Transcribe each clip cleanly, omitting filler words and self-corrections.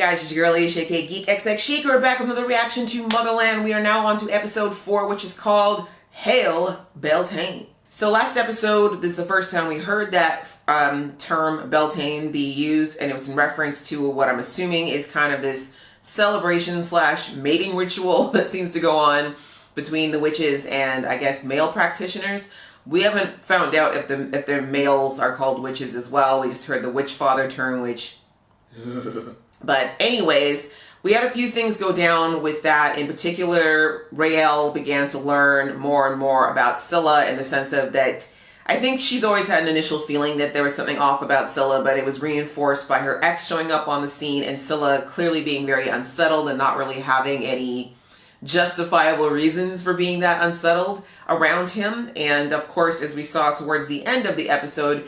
guys, it's your girl Alicia, aka Geek XX Chic. We're back with another reaction to Motherland. We are now on to episode 4, which is called Hail Beltane. So last episode, this is the first time we heard that term Beltane be used, and it was in reference to what I'm assuming is kind of this celebration slash mating ritual that seems to go on between the witches and I guess male practitioners. We haven't found out if their males are called witches as well. We just heard the witch father turn witch. But anyways, we had a few things go down with that. In particular, Raelle began to learn more and more about Scylla, in the sense of that I think she's always had an initial feeling that there was something off about Scylla, but it was reinforced by her ex showing up on the scene and Scylla clearly being very unsettled and not really having any justifiable reasons for being that unsettled around him. And of course, as we saw towards the end of the episode,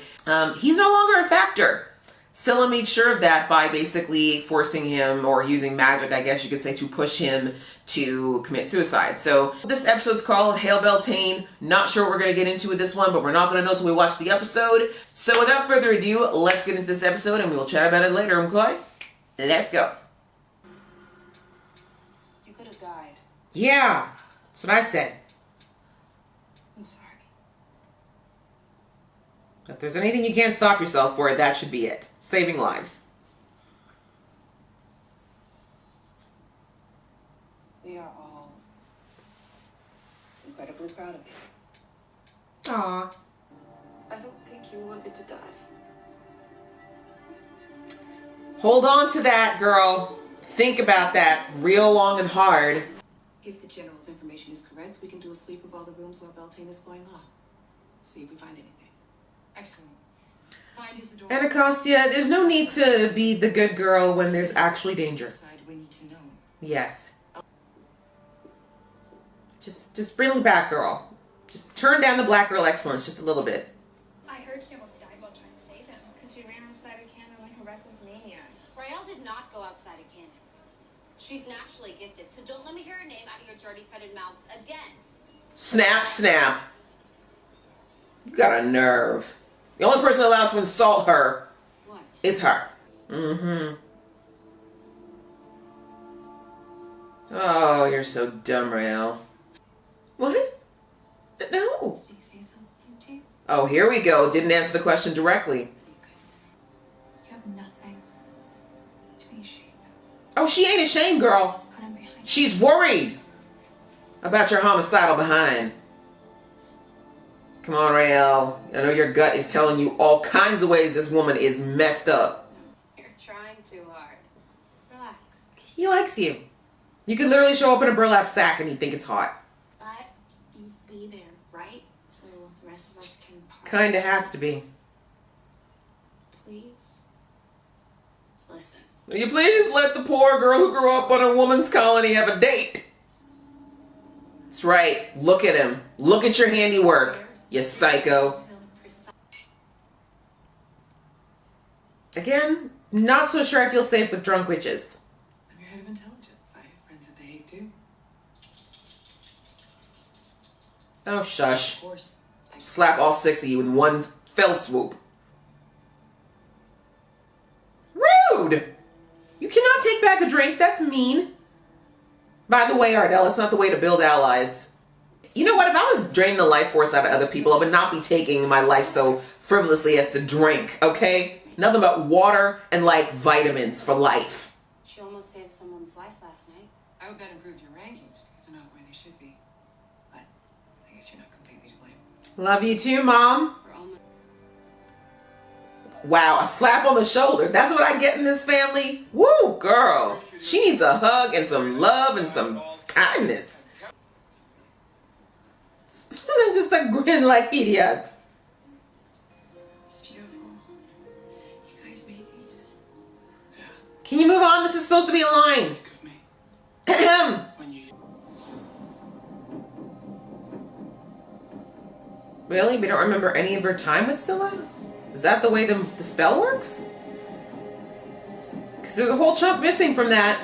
he's no longer a factor. Scylla made sure of that by basically forcing him, or using magic, I guess you could say, to push him to commit suicide. So this episode's called Hail Beltane. Not sure what we're going to get into with this one, but we're not going to know until we watch the episode. So without further ado, let's get into this episode and we will chat about it later, okay? Let's go. You could have died. Yeah, that's what I said. I'm sorry. If there's anything you can't stop yourself for, that should be it. Saving lives. We are all incredibly proud of you. Aww. I don't think you wanted to die. Hold on to that, girl. Think about that real long and hard. If the general's information is correct, we can do a sweep of all the rooms while Beltane is going on. See if we find anything. Excellent. Find his door. Anacostia, there's no need to be the good girl when there's actually danger. We need to know. Yes. Just bring it back, girl. Just turn down the black girl excellence just a little bit. I heard she almost died while trying to save him because she ran outside a cannon like a reckless maniac. Raelle did not go outside a cannon. She's naturally gifted, so don't let me hear her name out of your dirty fetid mouths again. Snap, snap. You got a nerve. The only person allowed to insult her is her. Mm-hmm. Oh, you're so dumb, Raelle. What? No. Did he say something to you? Oh, here we go. Didn't answer the question directly. You have nothing to be ashamed of. Oh, she ain't ashamed, girl. Let's put him behind. She's worried about your homicidal behind. Come on, Raelle. I know your gut is telling you all kinds of ways this woman is messed up. You're trying too hard. Relax. He likes you. You can literally show up in a burlap sack and he'd think it's hot. But you be there, right? So the rest of us can party. Kinda has to be. Please. Listen. Will you please let the poor girl who grew up on a woman's colony have a date? That's right. Look at him. Look at your handiwork, you psycho. Again, not so sure I feel safe with drunk witches. I'm your head of intelligence. I have friends that they hate too. Oh, shush. Of course. Slap all 6 of you in one fell swoop. Rude! You cannot take back a drink. That's mean. By the way, Ardell, it's not the way to build allies. You know what? If I was draining the life force out of other people, I would not be taking my life so frivolously as to drink, okay? Nothing but water and, like, vitamins for life. She almost saved someone's life last night. I hope that improved your rankings because they're not where they should be. But I guess you're not completely to blame. Love you too, Mom. We're almost... Wow, a slap on the shoulder. That's what I get in this family? Woo, girl. She needs a hug and some love and some kindness. I'm just a grin like idiot. It's beautiful. You guys made these. Yeah. Can you move on? This is supposed to be a line. Think of me. Ahem. When you... Really? We don't remember any of her time with Scylla? Is that the way the spell works? Because there's a whole chunk missing from that.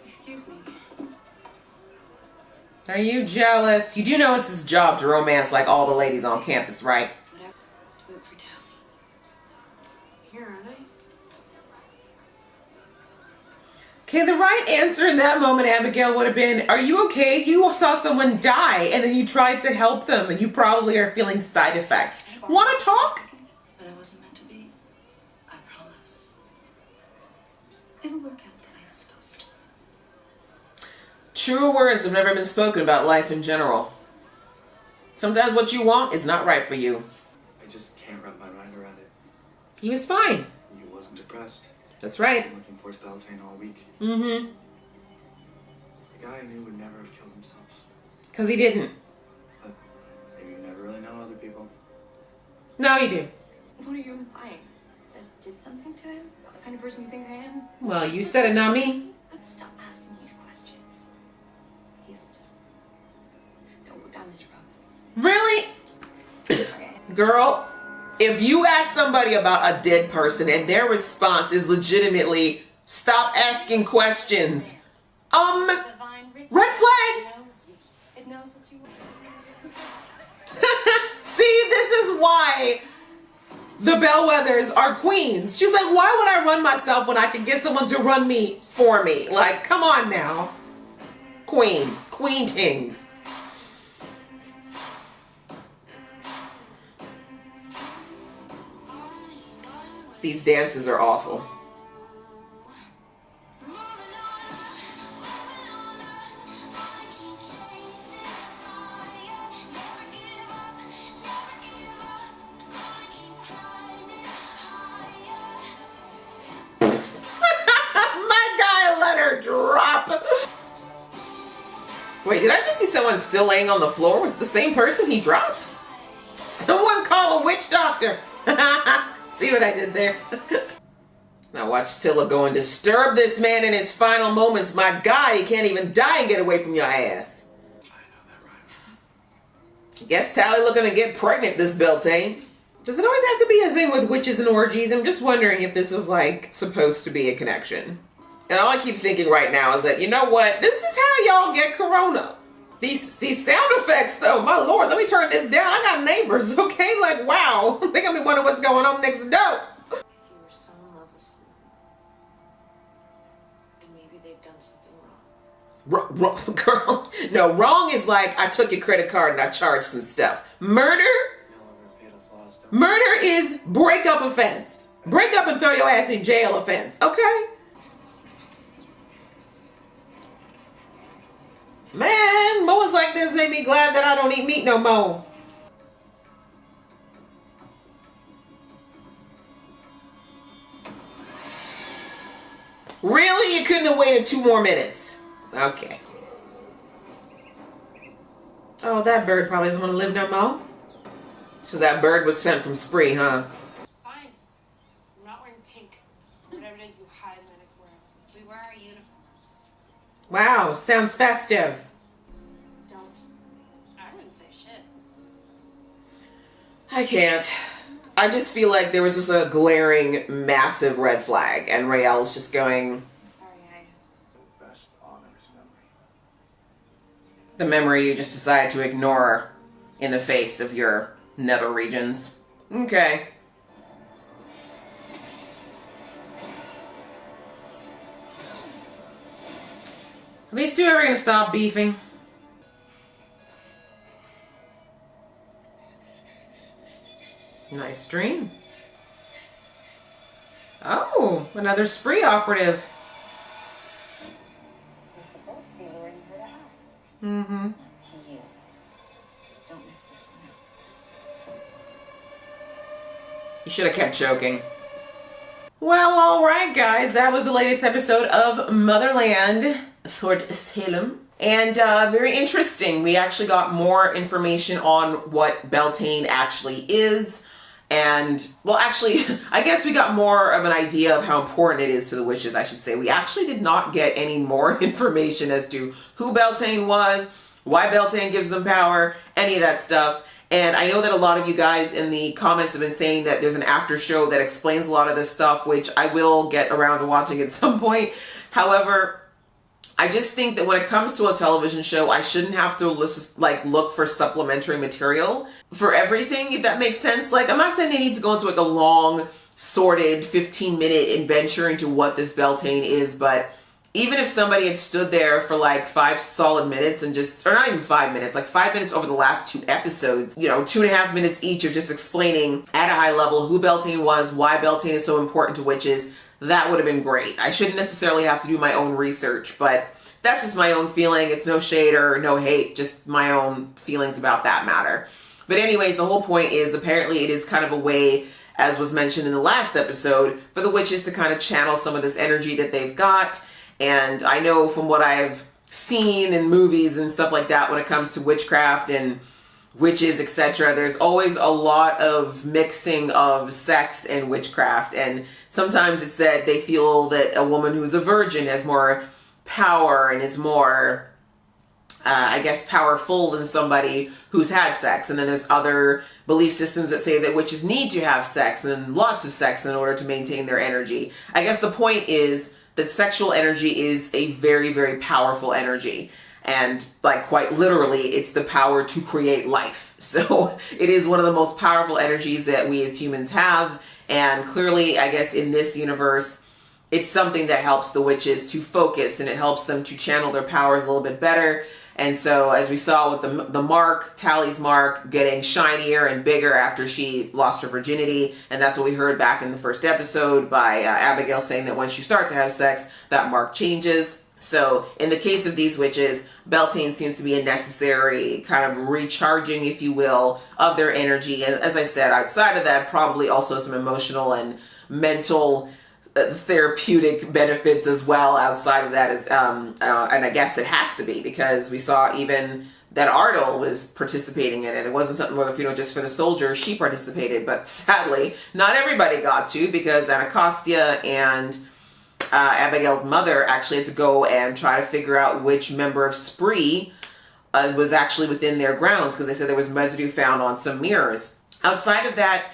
Excuse me. Are you jealous? You do know it's his job to romance like all the ladies on campus, right? Whatever. Do it for Tal. Here, aren't I? Okay, the right answer in that moment, Abigail, would have been, are you okay? You saw someone die and then you tried to help them and you probably are feeling side effects. Want to talk? But I wasn't meant to be. I promise. It'll work out the way it's supposed to. Truer words have never been spoken about life in general. Sometimes what you want is not right for you. I just can't wrap my mind around it. He was fine. You wasn't depressed. That's right. Been looking for Beltane all week. Mm-hmm. The guy I knew would never have killed himself. Because he didn't. But maybe you never really know other people. No, he did. What are you implying? That I did something to him? Is that the kind of person you think I am? Well, you said it, not me. Stop asking these questions. Please just don't go down this road. Really? Sorry. Girl, if you ask somebody about a dead person and their response is legitimately, stop asking questions. Red flag. It knows what you want. See, this is why the Bellwethers are queens. She's like, why would I run myself when I can get someone to run me for me? Like, come on now. Queen tings. These dances are awful. My guy let her drop. Wait, did I just see someone still laying on the floor? Was it the same person he dropped? Someone call a witch doctor. See what I did there? Now watch Scylla go and disturb this man in his final moments. My God, he can't even die and get away from your ass. I know that rhymes. Guess Tally looking to get pregnant, this Beltane. Does it always have to be a thing with witches and orgies? I'm just wondering if this is like supposed to be a connection. And all I keep thinking right now is that, you know what? This is how y'all get corona. These sound effects though, my Lord, let me turn this down. I got neighbors, okay? Like, wow. They got me wondering what's going on next door. If you were so in love with someone, and maybe they've done something wrong. Girl, no, wrong is like I took your credit card and I charged some stuff. Murder? Murder is breakup offense. Break up and throw your ass in jail offense, okay? Man, moments like this make me glad that I don't eat meat no more. Really? You couldn't have waited 2 more minutes? Okay. Oh, that bird probably doesn't want to live no more. So that bird was sent from Spree, huh? Fine. I'm not wearing pink. Whatever it is you hide Lennox wearing. We wear our uniforms. Wow, sounds festive. Don't. I didn't say shit. I can't. I just feel like there was just a glaring, massive red flag, and Raelle's just going, I'm sorry, The best honors memory. the memory you just decided to ignore in the face of your nether regions. Okay. Are these two ever gonna stop beefing? Nice dream. Oh, another Spree operative. You're supposed to be luring her to us. Mm-hmm. To you. Don't mess this one up. You should have kept joking. Well, alright guys, that was the latest episode of Motherland, Fort Salem. And very interesting. We actually got more information on what Beltane actually is. And, well, actually, I guess we got more of an idea of how important it is to the witches, I should say. We actually did not get any more information as to who Beltane was, why Beltane gives them power, any of that stuff. And I know that a lot of you guys in the comments have been saying that there's an after show that explains a lot of this stuff, which I will get around to watching at some point. However, I just think that when it comes to a television show, I shouldn't have to look for supplementary material for everything, if that makes sense. Like, I'm not saying they need to go into like a long, sorted 15-minute adventure into what this Beltane is, but even if somebody had stood there for like 5 solid minutes and just, or not even 5 minutes, like 5 minutes over the last 2 episodes, 2.5 minutes each of just explaining at a high level who Beltane was, why Beltane is so important to witches, that would have been great. I shouldn't necessarily have to do my own research, but that's just my own feeling. It's no shade or no hate, just my own feelings about that matter. But anyways, the whole point is apparently it is kind of a way, as was mentioned in the last episode, for the witches to kind of channel some of this energy that they've got. And I know from what I've seen in movies and stuff like that when it comes to witchcraft and witches, etc., there's always a lot of mixing of sex and witchcraft. And sometimes it's that they feel that a woman who's a virgin has more power and is more, powerful than somebody who's had sex. And then there's other belief systems that say that witches need to have sex and lots of sex in order to maintain their energy. I guess the point is that sexual energy is a very, very powerful energy. And like quite literally, it's the power to create life. So it is one of the most powerful energies that we as humans have. And clearly, I guess in this universe, it's something that helps the witches to focus and it helps them to channel their powers a little bit better. And so as we saw with the mark, Tally's mark getting shinier and bigger after she lost her virginity. And that's what we heard back in the first episode by Abigail saying that once you start to have sex, that mark changes. So in the case of these witches, Beltane seems to be a necessary kind of recharging, if you will, of their energy. And as I said, outside of that, probably also some emotional and mental therapeutic benefits as well. Outside of that is, and I guess it has to be, because we saw even that Ardell was participating in it. It wasn't something where, just for the soldier, she participated. But sadly, not everybody got to, because Anacostia and Abigail's mother actually had to go and try to figure out which member of Spree was actually within their grounds, because they said there was residue found on some mirrors. Outside of that,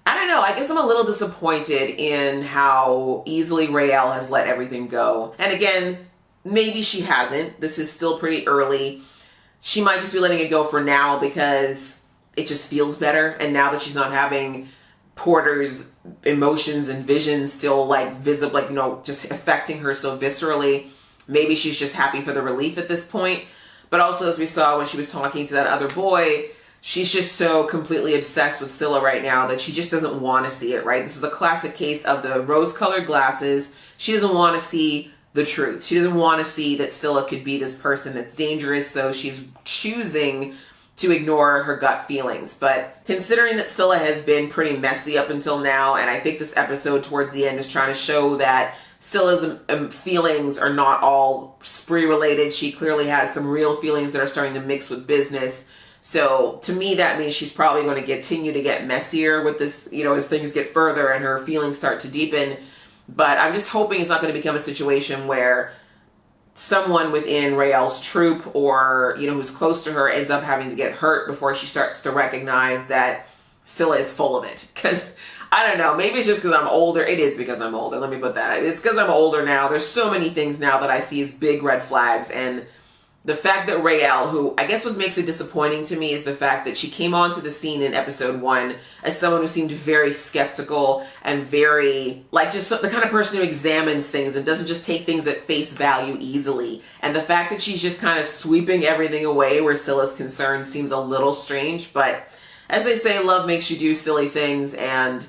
I don't know, I guess I'm a little disappointed in how easily Raelle has let everything go. And again, maybe she hasn't. This is still pretty early. She might just be letting it go for now because it just feels better. And now that she's not having Porter's emotions and visions still visible, just affecting her so viscerally, maybe she's just happy for the relief at this point. But also, as we saw when she was talking to that other boy, she's just so completely obsessed with Scylla right now that she just doesn't want to see it, right? This is a classic case of the rose-colored glasses. She doesn't want to see the truth. She doesn't want to see that Scylla could be this person that's dangerous, so she's choosing to ignore her gut feelings. But considering that Scylla has been pretty messy up until now, and I think this episode towards the end is trying to show that Scylla's feelings are not all Spree related. She clearly has some real feelings that are starting to mix with business. So to me, that means she's probably going to continue to get messier with this, as things get further and her feelings start to deepen. But I'm just hoping it's not going to become a situation where someone within Raelle's troop or, who's close to her ends up having to get hurt before she starts to recognize that Scylla is full of it. Because, I don't know, maybe it's just because I'm older. It is because I'm older. Let me put that. It's because I'm older now. There's so many things now that I see as big red flags. And the fact that Raelle, who I guess what makes it disappointing to me is the fact that she came onto the scene in episode 1 as someone who seemed very skeptical and very, just the kind of person who examines things and doesn't just take things at face value easily. And the fact that she's just kind of sweeping everything away where Scylla's concerned seems a little strange. But as they say, love makes you do silly things, and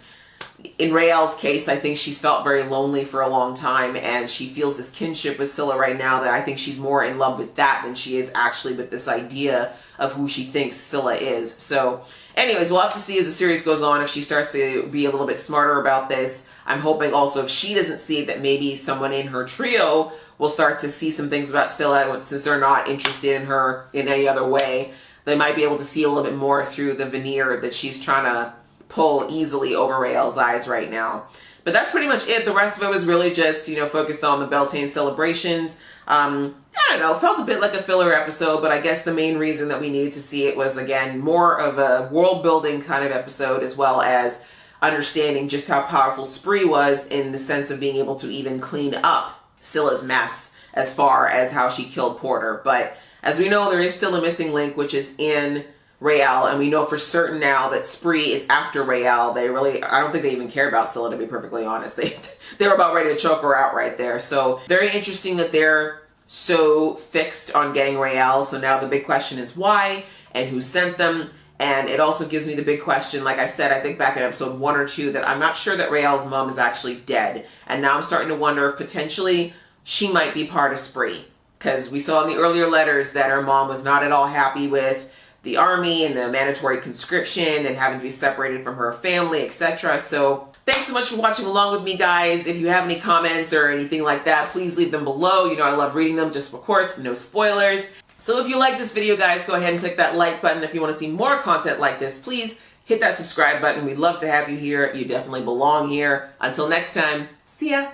in Raelle's case, I think she's felt very lonely for a long time, and she feels this kinship with Scylla right now that I think she's more in love with that than she is actually with this idea of who she thinks Scylla is. So anyways, we'll have to see as the series goes on if she starts to be a little bit smarter about this. I'm hoping also if she doesn't see it, that maybe someone in her trio will start to see some things about Scylla, since they're not interested in her in any other way. They might be able to see a little bit more through the veneer that she's trying to pull easily over Raelle's eyes right now. But that's pretty much it. The rest of it was really just, focused on the Beltane celebrations. I don't know, felt a bit like a filler episode, but I guess the main reason that we needed to see it was, again, more of a world-building kind of episode, as well as understanding just how powerful Spree was in the sense of being able to even clean up Scylla's mess as far as how she killed Porter. But as we know, there is still a missing link, which is in Raelle, and we know for certain now that Spree is after Raelle. I don't think they even care about Scylla, to be perfectly honest. They were about ready to choke her out right there. So very interesting that they're so fixed on getting Raelle. So now the big question is why and who sent them. And it also gives me the big question, like I said, I think back in episode 1 or 2, that I'm not sure that Raelle's mom is actually dead. And now I'm starting to wonder if potentially she might be part of Spree. Because we saw in the earlier letters that her mom was not at all happy with the army and the mandatory conscription and having to be separated from her family, etc. So thanks so much for watching along with me, guys. If you have any comments or anything like that, please leave them below. You know I love reading them, just of course, no spoilers. So if you like this video, guys, go ahead and click that like button. If you want to see more content like this, please hit that subscribe button. We'd love to have you here. You definitely belong here. Until next time, see ya.